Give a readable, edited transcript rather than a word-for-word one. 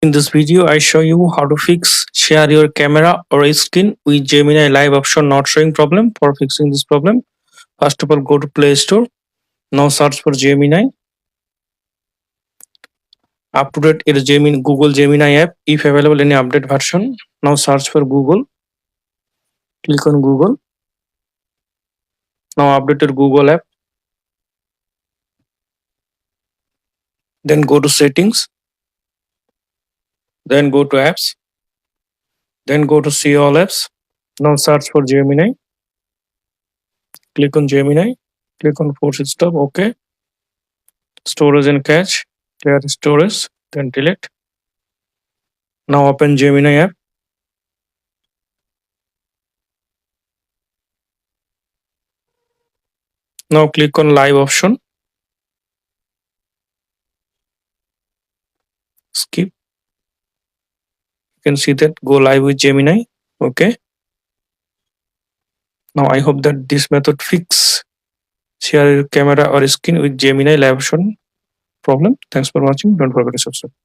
In this video, I show you how to fix share your camera or screen with Gemini live option not showing problem. For fixing this problem, first of all, go to Play Store. Now search for Gemini. Up to date is Gemini, Google Gemini app. If available any update version, now search for Google. Click on Google. Now updated Google app. Then go to settings. Then go to apps. Then go to see all apps. Now search for Gemini. Click on Gemini. Click on force stop. OK. Storage and cache. Clear storage. Then delete. Now open Gemini app. Now click on live option. Skip. You can see that go live with Gemini. Okay. Now I hope that this method fix share your camera or screen with Gemini live option problem. Thanks for watching. Don't forget to subscribe.